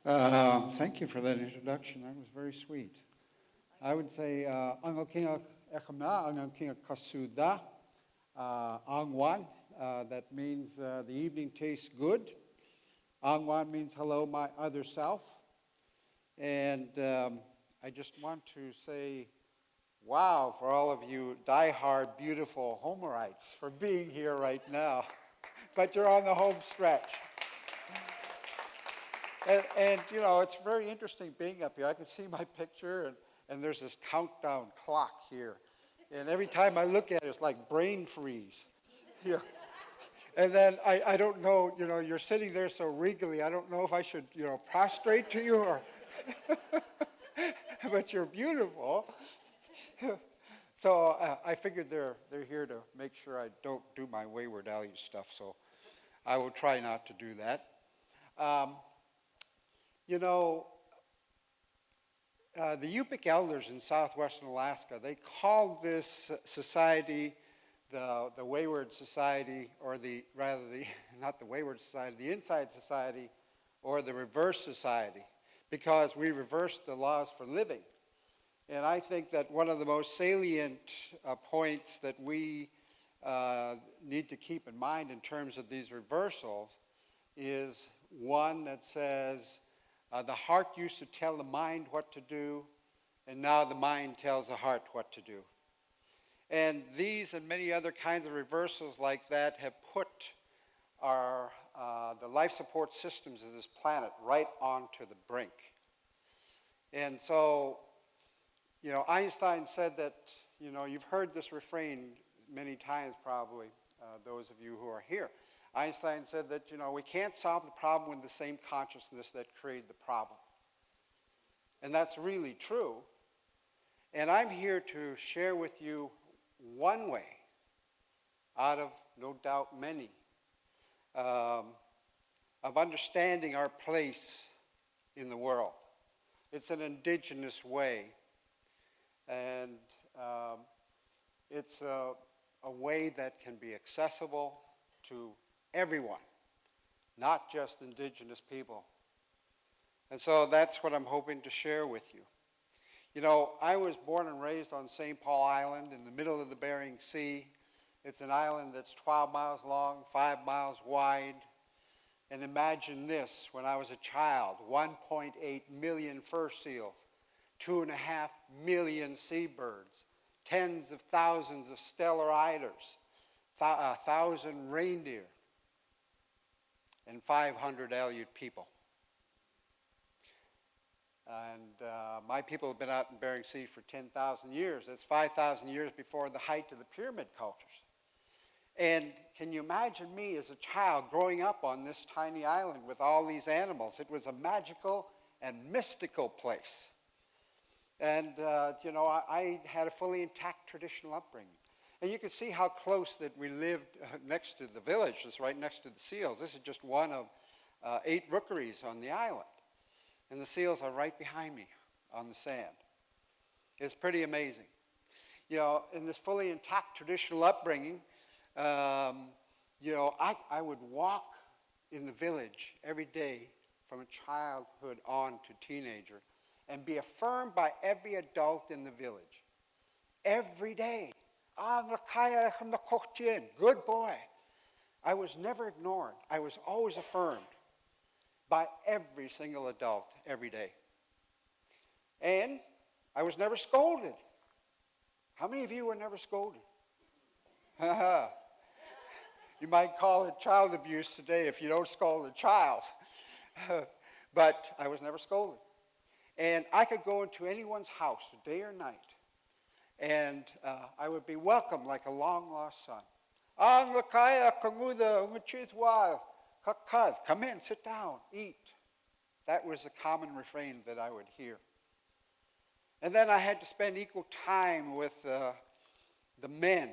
Thank you for that introduction. That was very sweet. I would say, ang kinga ekhamna, ang kinga kasuda, angwan. That means the evening tastes good. Angwan means hello, my other self. And I just want to say, wow, for all of you diehard, beautiful Homerites for being here right now. But you're on the home stretch. And you know, it's very interesting being up here. I can see my picture, and there's this countdown clock here. And every time I look at it, it's like brain freeze. Yeah. And then I don't know, you know, you're sitting there so regally, I don't know if I should, you know, prostrate to you or, but you're beautiful. So I figured they're here to make sure I don't do my wayward Aleut stuff, so I will try not to do that. You know, the Yupik elders in southwestern Alaska, they called this society the wayward society, or not the wayward society, the inside society, or the reverse society, because we reversed the laws for living. And I think that one of the most salient points that we need to keep in mind in terms of these reversals is one that says, the heart used to tell the mind what to do, and now the mind tells the heart what to do. And these and many other kinds of reversals like that have put the life support systems of this planet right onto the brink. And so, you know, Einstein said that, you know, you've heard this refrain many times probably, those of you who are here. Einstein said that, you know, we can't solve the problem with the same consciousness that created the problem. And that's really true. And I'm here to share with you one way, out of no doubt many, of understanding our place in the world. It's an indigenous way. And it's a way that can be accessible to everyone, not just indigenous people. And so that's what I'm hoping to share with you. You know, I was born and raised on St. Paul Island in the middle of the Bering Sea. It's an island that's 12 miles long, 5 miles wide. And imagine this, when I was a child, 1.8 million fur seals, 2.5 million seabirds, tens of thousands of stellar eiders, 1,000 reindeer, and 500 Aleut people. And my people have been out in Bering Sea for 10,000 years. That's 5,000 years before the height of the pyramid cultures. And can you imagine me as a child growing up on this tiny island with all these animals? It was a magical and mystical place. And, you know, I had a fully intact traditional upbringing. And you can see how close that we lived next to the village. It's right next to the seals. This is just one of 8 rookeries on the island. And the seals are right behind me on the sand. It's pretty amazing. You know, in this fully intact traditional upbringing, you know, I would walk in the village every day from a childhood on to teenager and be affirmed by every adult in the village. Every day. Good boy. I was never ignored. I was always affirmed by every single adult every day. And I was never scolded. How many of you were never scolded? You might call it child abuse today if you don't scold a child. But I was never scolded. And I could go into anyone's house, day or night, and I would be welcomed like a long-lost son. Come in, sit down, eat. That was the common refrain that I would hear. And then I had to spend equal time with the men,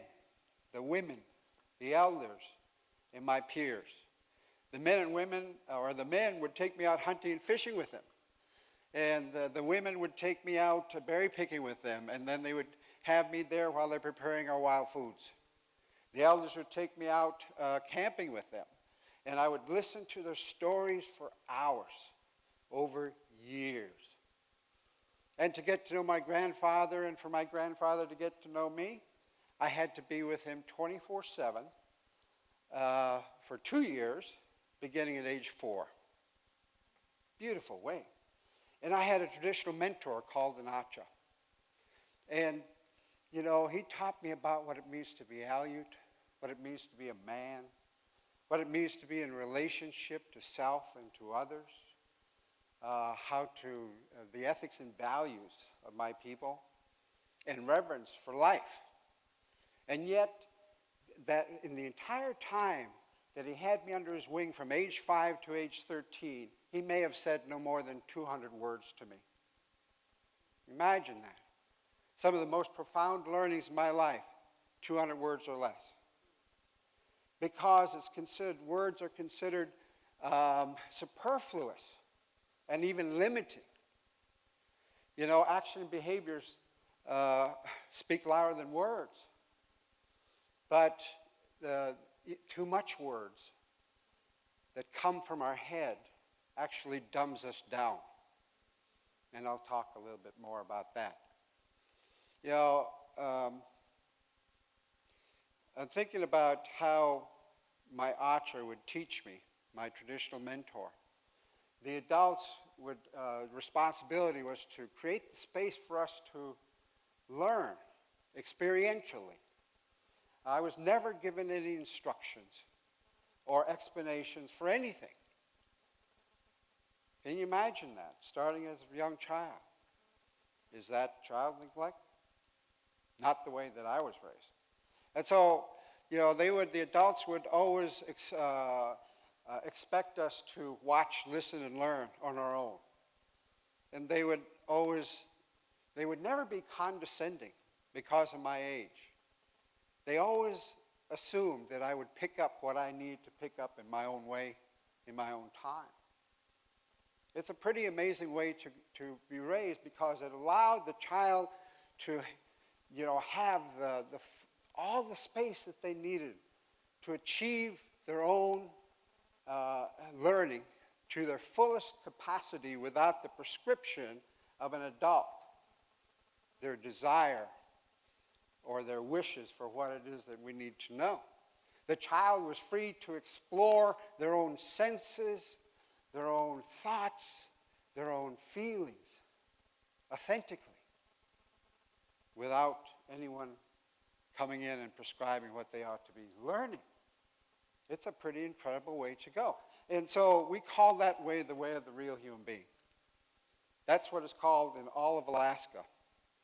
the women, the elders, and my peers. The men and women, or the men would take me out hunting and fishing with them. And the women would take me out berry picking with them, and then they would have me there while they're preparing our wild foods. The elders would take me out camping with them, and I would listen to their stories for hours. over years. And to get to know my grandfather and for my grandfather to get to know me, I had to be with him 24/7 for 2 years, beginning at age 4. Beautiful way. And I had a traditional mentor called an Acha. And, you know, he taught me about what it means to be Aleut, what it means to be a man, what it means to be in relationship to self and to others, the ethics and values of my people, and reverence for life. And yet, that in the entire time that he had me under his wing from age 5 to age 13, he may have said no more than 200 words to me. Imagine that. Some of the most profound learnings of my life, 200 words or less. Because words are considered superfluous and even limiting. You know, action and behaviors speak louder than words. But too much words that come from our head actually dumbs us down. And I'll talk a little bit more about that. You know, I'm thinking about how my Acha would teach me, my traditional mentor. The adults' responsibility was to create the space for us to learn experientially. I was never given any instructions or explanations for anything. Can you imagine that, starting as a young child? Is that child neglect? Not the way that I was raised. And so, you know, the adults would always expect us to watch, listen, and learn on our own. And they would never be condescending because of my age. They always assumed that I would pick up what I need to pick up in my own way, in my own time. It's a pretty amazing way to be raised because it allowed the child to, you know, have all the space that they needed to achieve their own learning to their fullest capacity without the prescription of an adult, their desire or their wishes for what it is that we need to know. The child was free to explore their own senses, their own thoughts, their own feelings, authentically, without anyone coming in and prescribing what they ought to be learning. It's a pretty incredible way to go. And so we call that way the way of the real human being. That's what it's called in all of Alaska,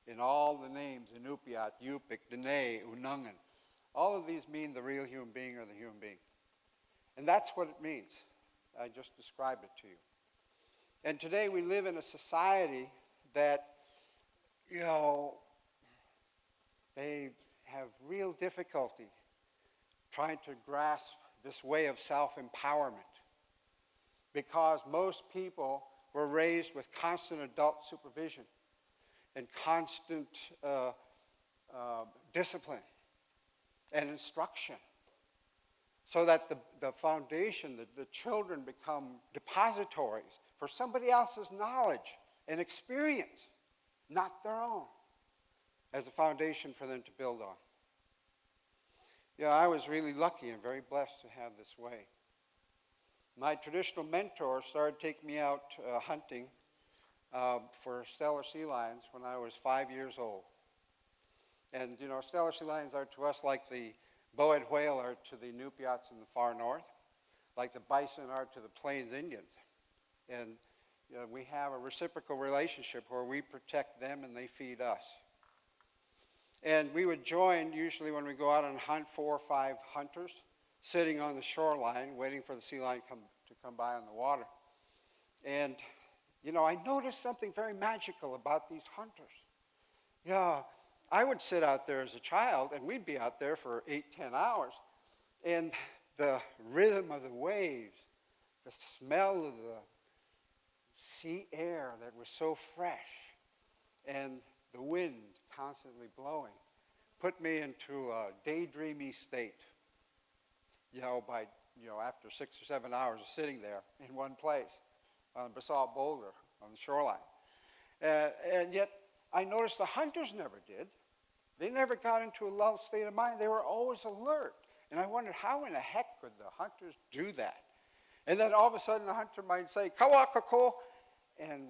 in all the names, Inupiat, Yupik, Dene, Unungan. All of these mean the real human being or the human being. And that's what it means. I just described it to you. And today we live in a society that, you know, they have real difficulty trying to grasp this way of self-empowerment because most people were raised with constant adult supervision and constant discipline and instruction, so that the foundation, the children become depositories for somebody else's knowledge and experience, not their own, as a foundation for them to build on. Yeah, I was really lucky and very blessed to have this way. My traditional mentor started taking me out hunting for stellar sea lions when I was 5 years old. And, you know, stellar sea lions are to us like the bowhead whale are to the Inupiats in the far north, like the bison are to the Plains Indians. And you know, we have a reciprocal relationship where we protect them and they feed us. And we would join, usually when we go out on hunt, 4 or 5 hunters sitting on the shoreline waiting for the sea lion to come by on the water. And, you know, I noticed something very magical about these hunters. Yeah, I would sit out there as a child, and we'd be out there for 8-10 hours, and the rhythm of the waves, the smell of the sea air that was so fresh, and the wind constantly blowing, put me into a daydreamy state, you know, after 6 or 7 hours of sitting there in one place. on a basalt boulder on the shoreline. And yet, I noticed the hunters never did. They never got into a lulled state of mind. They were always alert. And I wondered, how in the heck could the hunters do that? And then all of a sudden, the hunter might say, "Kawakako," and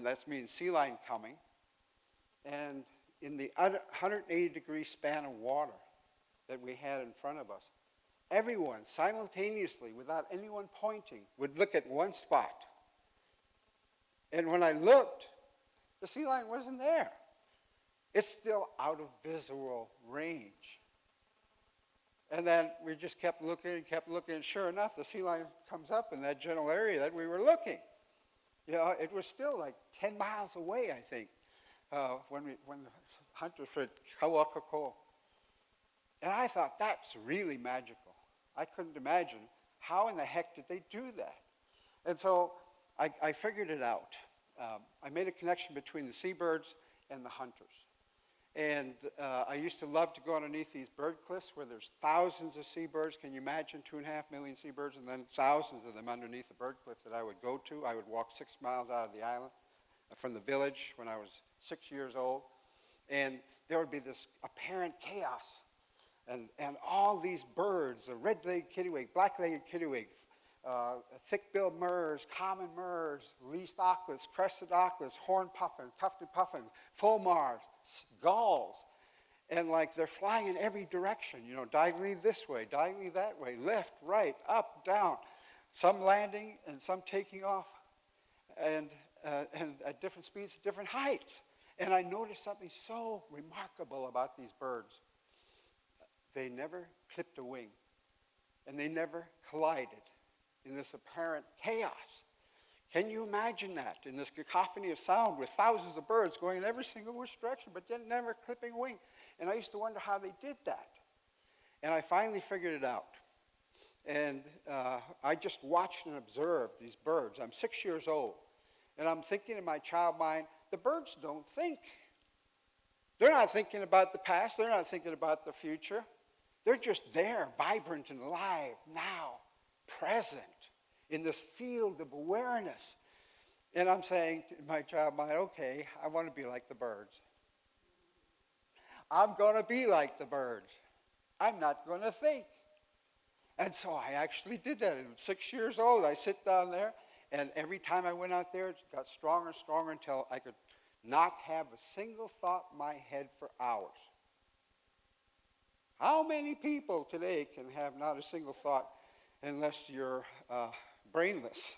that means sea lion coming. And in the 180-degree span of water that we had in front of us, everyone simultaneously, without anyone pointing, would look at one spot. And when I looked, the sea lion wasn't there. It's still out of visual range. And then we just kept looking, and sure enough, the sea lion comes up in that general area that we were looking. You know, it was still like 10 miles away, I think, when the hunters said, "Kawakako." And I thought, that's really magical. I couldn't imagine how in the heck did they do that. And so I figured it out. I made a connection between the seabirds and the hunters. And I used to love to go underneath these bird cliffs where there's thousands of seabirds. Can you imagine 2.5 million seabirds and then thousands of them underneath the bird cliff that I would go to? I would walk 6 miles out of the island from the village when I was 6 years old. And there would be this apparent chaos. And all these birds, the red-legged kittiwake, black-legged kittiwake, thick-billed murres, common murres, least auklets, crested auklets, horned puffin, tufted puffin, fulmars, gulls. And like they're flying in every direction, you know, diagonally this way, diagonally that way, left, right, up, down. Some landing and some taking off and at different speeds, at different heights. And I noticed something so remarkable about these birds. They never clipped a wing, and they never collided in this apparent chaos. Can you imagine that, in this cacophony of sound with thousands of birds going in every single which direction, but then never clipping a wing? And I used to wonder how they did that. And I finally figured it out. And I just watched and observed these birds. I'm 6 years old, and I'm thinking in my child mind, the birds don't think. They're not thinking about the past. They're not thinking about the future. They're just there, vibrant and alive, now, present, in this field of awareness. And I'm saying to my child mind, okay, I want to be like the birds. I'm going to be like the birds. I'm not going to think. And so I actually did that. At 6 years old, I sit down there, and every time I went out there, it got stronger and stronger until I could not have a single thought in my head for hours. How many people today can have not a single thought unless you're brainless,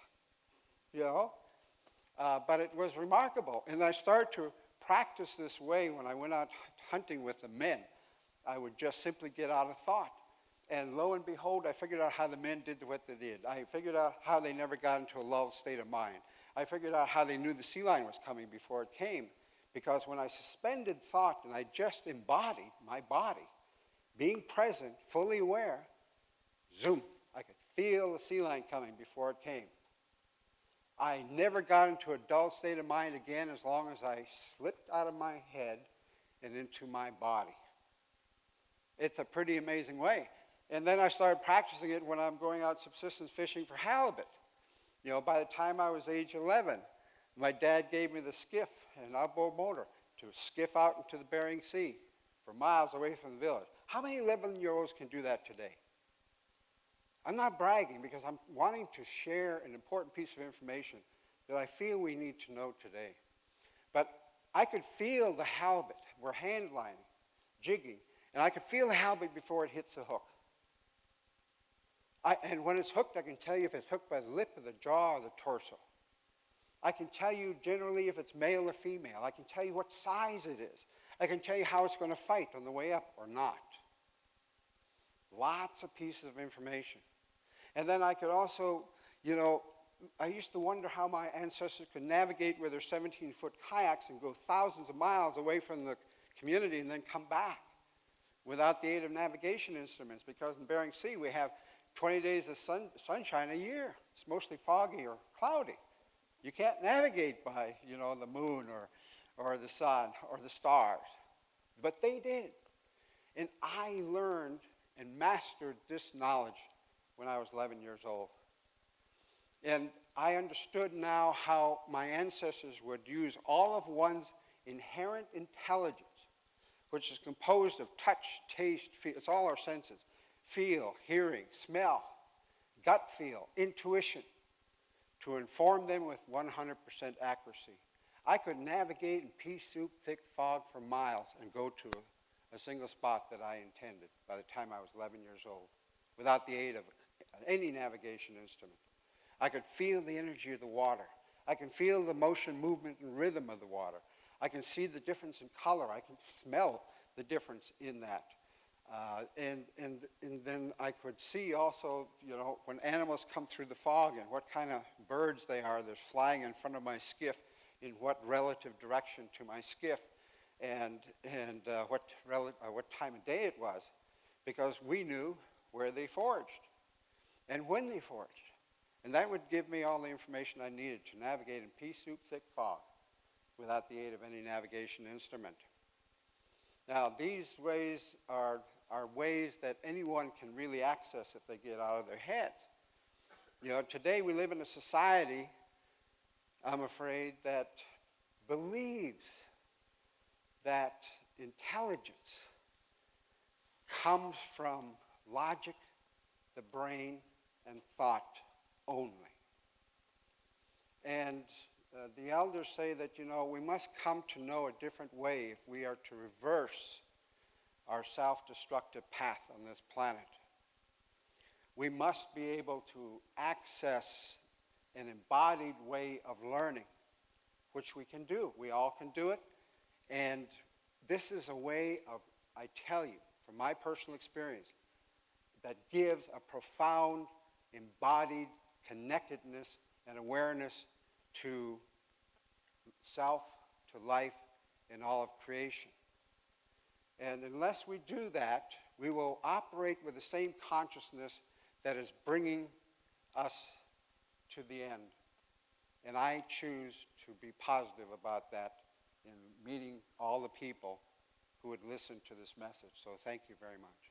you know? But it was remarkable. And I started to practice this way when I went out hunting with the men. I would just simply get out of thought. And lo and behold, I figured out how the men did what they did. I figured out how they never got into a lulled state of mind. I figured out how they knew the sea lion was coming before it came. Because when I suspended thought and I just embodied my body, being present, fully aware, zoom, I could feel the sea lion coming before it came. I never got into a dull state of mind again as long as I slipped out of my head and into my body. It's a pretty amazing way. And then I started practicing it when I'm going out subsistence fishing for halibut. You know, by the time I was age 11, my dad gave me the skiff and outboard motor to skiff out into the Bering Sea for miles away from the village. How many 11-year-olds can do that today? I'm not bragging because I'm wanting to share an important piece of information that I feel we need to know today. But I could feel the halibut. We're hand lining, jigging, and I could feel the halibut before it hits the hook. And when it's hooked, I can tell you if it's hooked by the lip or the jaw or the torso. I can tell you generally if it's male or female. I can tell you what size it is. I can tell you how it's going to fight on the way up or not. Lots of pieces of information. And then I could also, you know, I used to wonder how my ancestors could navigate with their 17-foot kayaks and go thousands of miles away from the community and then come back without the aid of navigation instruments, because in Bering Sea we have 20 days of sunshine a year. It's mostly foggy or cloudy. You can't navigate by, you know, the moon or the sun or the stars. But they did. And I learned and mastered this knowledge when I was 11 years old. And I understood now how my ancestors would use all of one's inherent intelligence, which is composed of touch, taste, feel, it's all our senses, feel, hearing, smell, gut feel, intuition, to inform them with 100% accuracy. I could navigate in pea-soup thick fog for miles and go to a single spot that I intended by the time I was 11 years old, without the aid of any navigation instrument. I could feel the energy of the water. I can feel the motion, movement, and rhythm of the water. I can see the difference in color. I can smell the difference in that. And then I could see also, when animals come through the fog and what kind of birds they are that's flying in front of my skiff, in what relative direction to my skiff, and what time of day it was, because we knew where they foraged and when they foraged. And that would give me all the information I needed to navigate in pea-soup thick fog without the aid of any navigation instrument. Now, these ways are ways that anyone can really access if they get out of their heads. Today we live in a society, I'm afraid, that believes that intelligence comes from logic, the brain, and thought only. And the elders say that, we must come to know a different way if we are to reverse our self-destructive path on this planet. We must be able to access an embodied way of learning, which we can do. We all can do it. And this is a way of, I tell you, from my personal experience, that gives a profound embodied connectedness and awareness to self, to life, and all of creation. And unless we do that, we will operate with the same consciousness that is bringing us to the end. And I choose to be positive about that in meeting all the people who would listen to this message. So thank you very much.